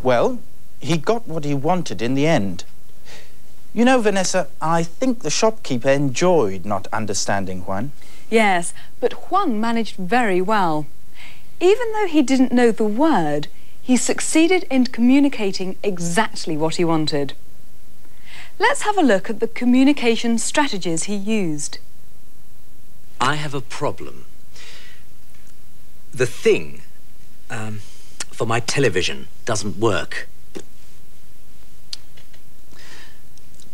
Well, he got what he wanted in the end. You know, Vanessa, I think the shopkeeper enjoyed not understanding Juan. Yes, but Juan managed very well. Even though he didn't know the word, he succeeded in communicating exactly what he wanted. Let's have a look at the communication strategies he used. I have a problem. The thing for my television doesn't work.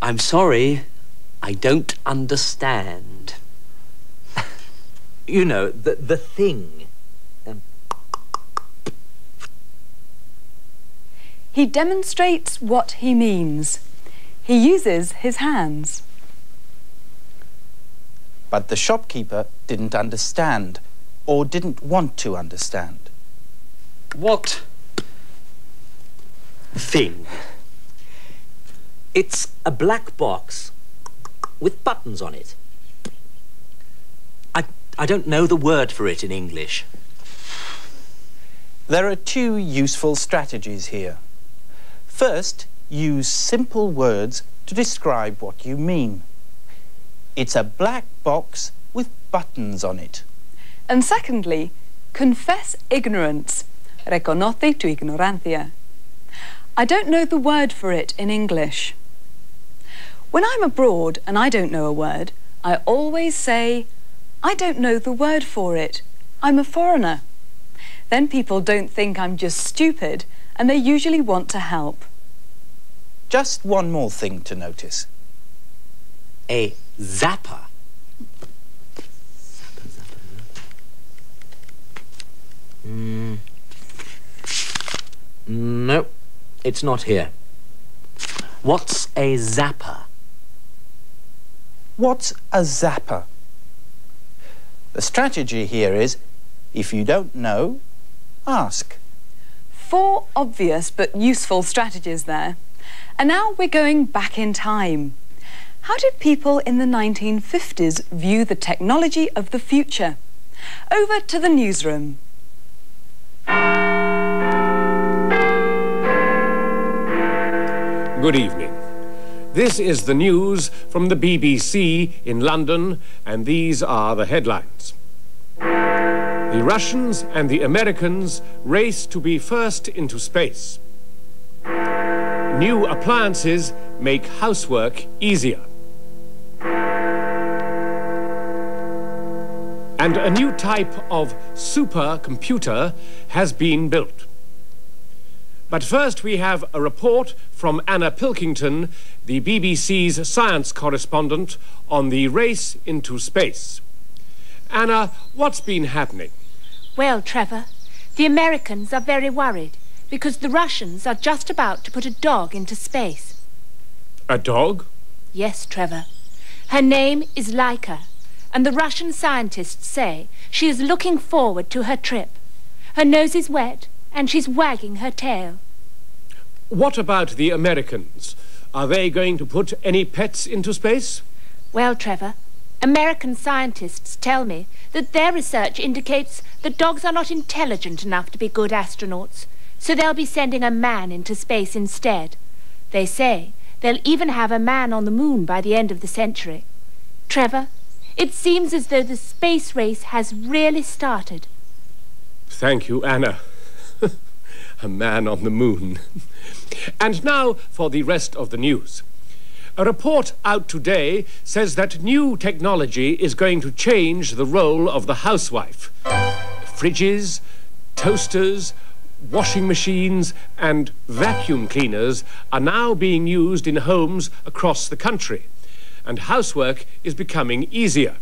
I'm sorry, I don't understand. You know, the thing. He demonstrates what he means. He uses his hands. But the shopkeeper didn't understand, or didn't want to understand. What thing? It's a black box with buttons on it. I don't know the word for it in English. There are two useful strategies here. First, use simple words to describe what you mean. It's a black box with buttons on it. And secondly, confess ignorance. Reconoce tu ignorancia. I don't know the word for it in English. When I'm abroad and I don't know a word, I always say, I don't know the word for it. I'm a foreigner. Then people don't think I'm just stupid, and they usually want to help. Just one more thing to notice. A zapper. No, it's not here. What's a zapper? What's a zapper? The strategy here is, if you don't know, ask. 4 obvious but useful strategies there. And now we're going back in time. How did people in the 1950s view the technology of the future? Over to the newsroom. Good evening. This is the news from the BBC in London, and these are the headlines. The Russians and the Americans race to be first into space. New appliances make housework easier. And a new type of supercomputer has been built. But first we have a report from Anna Pilkington, the BBC's science correspondent, on the race into space. Anna, what's been happening? Well, Trevor, the Americans are very worried because the Russians are just about to put a dog into space. A dog? Yes, Trevor. Her name is Laika, and the Russian scientists say she is looking forward to her trip. Her nose is wet, and she's wagging her tail. What about the Americans? Are they going to put any pets into space? Well, Trevor, American scientists tell me that their research indicates that dogs are not intelligent enough to be good astronauts, so they'll be sending a man into space instead. They say they'll even have a man on the moon by the end of the century. Trevor, it seems as though the space race has really started. Thank you, Anna. A man on the moon. And now for the rest of the news. A report out today says that new technology is going to change the role of the housewife. Fridges, toasters, washing machines and vacuum cleaners are now being used in homes across the country, and housework is becoming easier.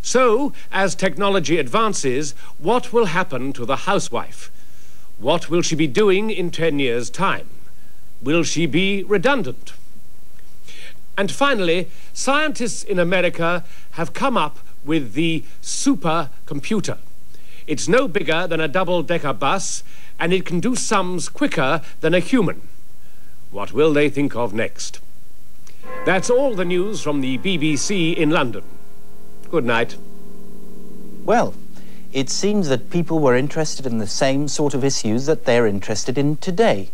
So, as technology advances, what will happen to the housewife? What will she be doing in 10 years' time? Will she be redundant? And finally, scientists in America have come up with the supercomputer. It's no bigger than a double-decker bus, and it can do sums quicker than a human. What will they think of next? That's all the news from the BBC in London. Good night. Well, it seems that people were interested in the same sort of issues that they're interested in today.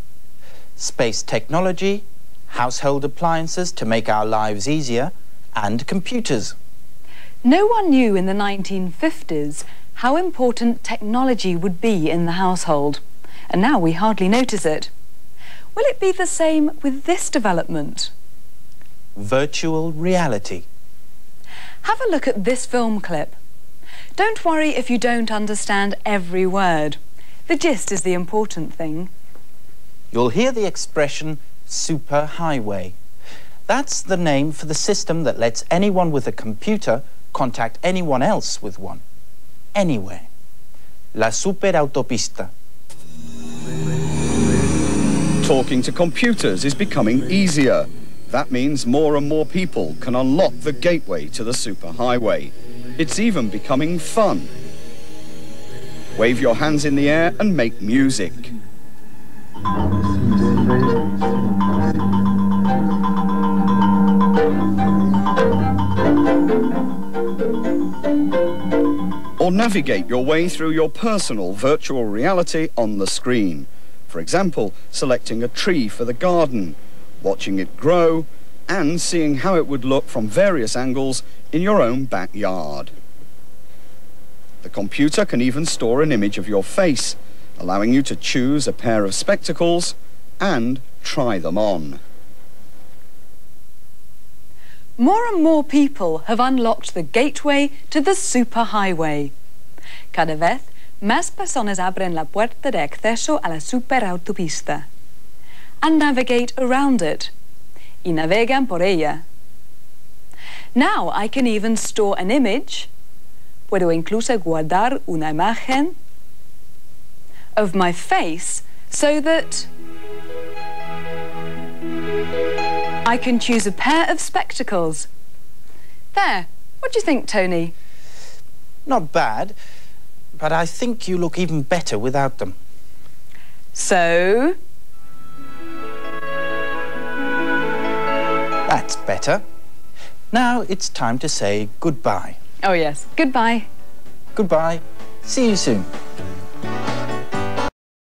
space technology, household appliances to make our lives easier, and computers. No one knew in the 1950s how important technology would be in the household, and now we hardly notice it. Will it be the same with this development? Virtual reality. Have a look at this film clip. Don't worry if you don't understand every word. The gist is the important thing. You'll hear the expression superhighway. That's the name for the system that lets anyone with a computer contact anyone else with one. Anywhere. La superautopista. Talking to computers is becoming easier. That means more and more people can unlock the gateway to the superhighway. It's even becoming fun. Wave your hands in the air and make music. Or navigate your way through your personal virtual reality on the screen. For example, selecting a tree for the garden, watching it grow, and seeing how it would look from various angles in your own backyard. The computer can even store an image of your face, allowing you to choose a pair of spectacles and try them on. More and more people have unlocked the gateway to the superhighway. Cada vez más personas abren la puerta de acceso a la superautopista and navigate around it. Y navegan por ella. Now I can even store an image. Puedo incluso guardar una imagen of my face so that I can choose a pair of spectacles. There, what do you think, Tony? Not bad, but I think you look even better without them. So? That's better. Now it's time to say goodbye. Oh yes, goodbye. Goodbye. See you soon.